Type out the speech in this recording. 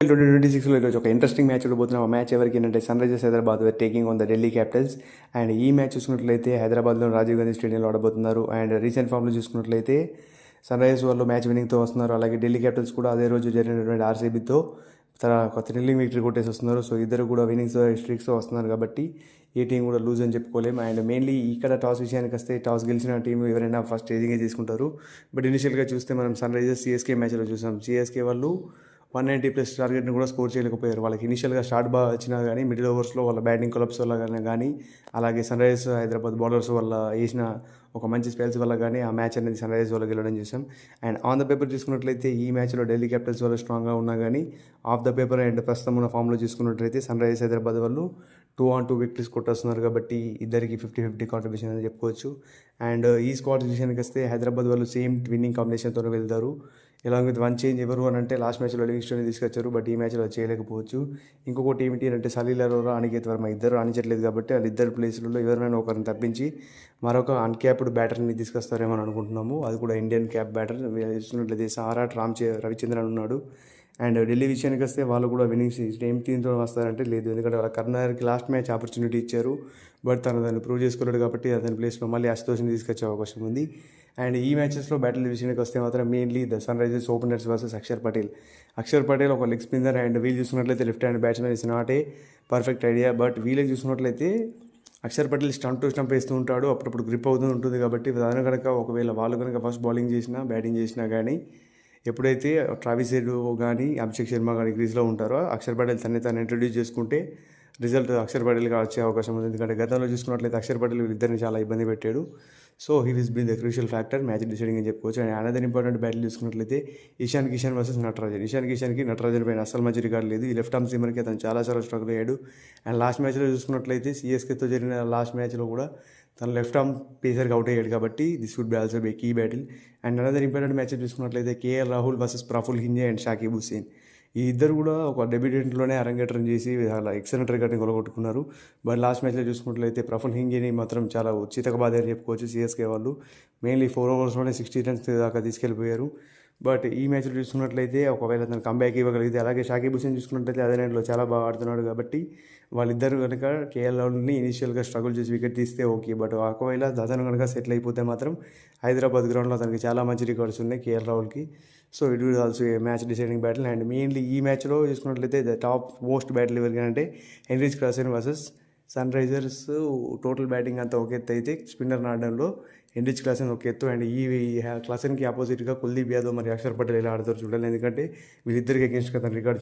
2026లో ఈరోజు ఒక interesting match ఉండబోతున్నాం. ఆ మ్యాచ్ ఎవరికి ఏంటంటే Sunrisers Hyderabad taking on the Delhi Capitals. And ఈ మ్యాచ్ చూసుకున్నట్లయితే హైదరాబాద్లో రాజీవ్ గాంధీ స్టేడియంలో ఆడబోతున్నారు. అండ్ రీసెంట్ ఫామ్లో చూసుకున్నట్లయితే సన్ రైజర్స్ వాళ్ళు మ్యాచ్ విన్నింగ్తో వస్తున్నారు. అలాగే ఢిల్లీ క్యాపిటల్స్ కూడా అదే రోజు జరిగినటువంటి ఆర్సీబీతో ఒక థ్రిల్లింగ్ విక్టరీ కొట్టేసి వస్తున్నారు. సో ఇద్దరు కూడా విన్నింగ్స్ స్ట్రీక్స్తో వస్తున్నారు కాబట్టి ఏ టీం కూడా లూజ్ అని చెప్పుకోలేము. అండ్ మెయిన్లీ ఇక్కడ టాస్ విషయానికి వస్తే టాస్ గెలిచిన టీం ఎవరైనా ఫస్ట్ చేజింగే తీసుకుంటారు. బట్ ఇనిషియల్గా చూస్తే మనం సన్ రైజర్స్ సిఎస్కే మ్యాచ్లో చూసాం. సిఎస్కే వాళ్ళు 190+ టార్గెట్ని కూడా స్కోర్ చేయలేకపోయారు. వాళ్ళకి ఇనిషియల్గా స్టార్ట్ బాగా వచ్చినా కానీ మిడిల్ ఓవర్స్లో వాళ్ళ బ్యాటింగ్ కొలప్స్ వల్ల కానీ అలాగే సన్ రైజర్స్ హైదరాబాద్ బౌలర్స్ వల్ల వేసిన ఒక మంచి స్పెల్స్ వల్ల కానీ ఆ మ్యాచ్ అనేది సన్ రైజర్స్ వల్ల గెలవడం చూసాం. అండ్ ఆన్ ద పేపర్ చూసుకున్నట్లయితే ఈ మ్యాచ్లో ఢిల్లీ క్యాపిటల్స్ వాళ్ళు స్ట్రాంగ్గా ఉన్నా కానీ ఆఫ్ ద పేపర్ అండ్ ప్రస్తుతం ఉన్న ఫామ్లో చూసుకున్నట్లయితే సన్ రైజర్స్ హైదరాబాద్ వాళ్ళు 2-2 విక్టరీస్ కొట్టేస్తున్నారు కాబట్టి ఇద్దరికి 50-50 కాంట్రిబ్యూషన్ అని చెప్పుకోవచ్చు. అండ్ ఈ స్క్వాడ్ విషయానికి వస్తే హైదరాబాద్ వాళ్ళు సేమ్ విన్నింగ్ కాంబినేషన్తో వెళ్తారు. ఎలాంగ్ విత్ వన్ చేంజ్ ఎవరు అని అంటే లాస్ట్ మ్యాచ్లో లివింగ్స్టోన్ తీసుకొచ్చారు, బట్ ఈ మ్యాచ్లో చేయలేకపోవచ్చు. ఇంకొకటి ఏమిటి అంటే సలీల్ అరోరా, అనికేత్ వర్మ ఇద్దరు రాణించట్లేదు కాబట్టి వాళ్ళిద్దరు ప్లేస్లలో ఎవరైనా ఒకరిని తప్పించి మరొక అన్క్యాప్డ్ బ్యాటర్ని తీసుకొస్తారేమో అని అనుకుంటున్నాము. అది కూడా ఇండియన్ క్యాప్ బ్యాటర్ చూసినట్లయితే సారాట్ రవిచంద్రన్ ఉన్నాడు. అండ్ ఢిల్లీ విషయానికి వస్తే వాళ్ళు కూడా విన్నింగ్స్ సేమ్ టీంతో వస్తారంటే లేదు, ఎందుకంటే వాళ్ళ కర్నర్కి లాస్ట్ మ్యాచ్ ఆపర్చునిటీ ఇచ్చారు, బట్ తను దాన్ని ప్రూవ్ చేసుకోలేడు కాబట్టి అతని ప్లేస్లో మళ్ళీ అశుతోష్ని తీసుకొచ్చే అవకాశం ఉంది. అండ్ ఈ మ్యాచెస్లో బ్యాటిల్ విషయానికి వస్తే మాత్రం mainly the Sunrisers openers versus Axar Patel ఒక లెగ్ స్పిన్నర్. అండ్ వీళ్ళు చూసుకున్నట్లయితే left hand batsmen is not a perfect idea. But వీళ్ళకి చూసుకున్నట్లయితే Axar Patel stump to stump వేస్తూ ఉంటాడు, అప్పుడప్పుడు గ్రిప్ అవుతూ ఉంటుంది కాబట్టి దాని కనుక ఒకవేళ వాళ్ళు కనుక ఫస్ట్ బౌలింగ్ చేసినా బ్యాటింగ్ చేసినా కానీ ఎప్పుడైతే ట్రావిస్ హెడ్ కానీ అభిషేక్ శర్మ కానీ క్రీజ్లో ఉంటారో అక్షర్ పటేల్ తను ఇంట్రడ్యూస్ చేసుకుంటే రిజల్ట్ అక్షర్ పటేల్గా వచ్చే అవకాశం ఉంది. ఎందుకంటే గతంలో చూసుకున్నట్లయితే అక్షర్ పటేల్ వీళ్ళిద్దరిని చాలా ఇబ్బంది పెట్టాడు. So he was been the crucial factor match deciding అని చెప్పుకోవచ్చు. అండ్ అనదర్ ఇంపార్టెంట్ బ్యాటిల్ చూసుకున్నట్లయితే ఇషాన్ కిషన్ వర్సెస్ నటరాజన్. నటరాజన్ పైన అసలు మంచి రికార్డు లేదు. ఈ లెఫ్ట్ ఆర్మ్ సీమర్కి అతను చాలా స్ట్రగుల్ అయ్యాడు. అండ్ లాస్ట్ మ్యాచ్లో చూసుకున్నట్లయితే సిఎస్కేతో జరిగిన లాస్ట్ మ్యాచ్లో కూడా తన లెఫ్ట్ ఆర్మ్ పేసర్కి అవుట్ అయ్యాడు కాబట్టి this would be also be key battle. And another important match చూసుకున్నట్లయితే KL Rahul versus Praful Hinge and Shakib Hussain. ఈ ఇద్దరు కూడా ఒక డెబ్యూటెంట్లోనే అరంగేట్రం చేసి అలా ఎక్సలెంట్ రికార్డ్ని కొలగొట్టుకున్నారు. బట్ లాస్ట్ మ్యాచ్లో చూసుకున్నట్లయితే ప్రఫుల్ హింజేని మాత్రం చాలా ఉచితక బాధ అని చెప్పుకోవచ్చు. సిఎస్కే వాళ్ళు మెయిన్లీ 4 ఓవర్స్లోనే 60 రన్స్ దాకా తీసుకెళ్ళిపోయారు. బట్ ఈ మ్యాచ్లో చూసుకున్నట్లయితే ఒకవేళ తను కంబ్యాక్ ఇవ్వగలిగితే, అలాగే షాకిబ్ హుసేన్ చూసుకున్నట్లయితే అదే నెలలో చాలా బాగా ఆడుతున్నాడు కాబట్టి వాళ్ళిద్దరు కనుక కేఎల్ రాహుల్ని ఇనిషియల్గా స్ట్రగుల్ చేసి వికెట్ తీస్తే ఓకే. బట్ ఒకవేళ అతను కనుక సెటిల్ అయిపోతే మాత్రం హైదరాబాద్ గ్రౌండ్లో తనకి చాలా మంచి రికార్డ్స్ ఉన్నాయి కేఎల్ రాహుల్కి. So it will also a match deciding battle. And mainly ఈ మ్యాచ్లో చూసుకున్నట్లయితే ద టాప్ మోస్ట్ బ్యాటిల్ ఎవరికంటే Heinrich Klaasen versus Sunrisers. Total batting అంతా ఒక ఎత్తు అయితే స్పిన్నర్ ఆడడంలో హెన్రిచ్ క్లాసెన్ ఒక ఎత్తు. అండ్ ఈ క్లాసెన్కి ఆపోజిట్గా కుల్దీప్ యాదవ్ మరియు అక్షర్ పటేల్ ఎలా ఆడతారు చూడాలి, ఎందుకంటే వీళ్ళిద్దరికి అగేన్స్ట్గా తన రికార్డ్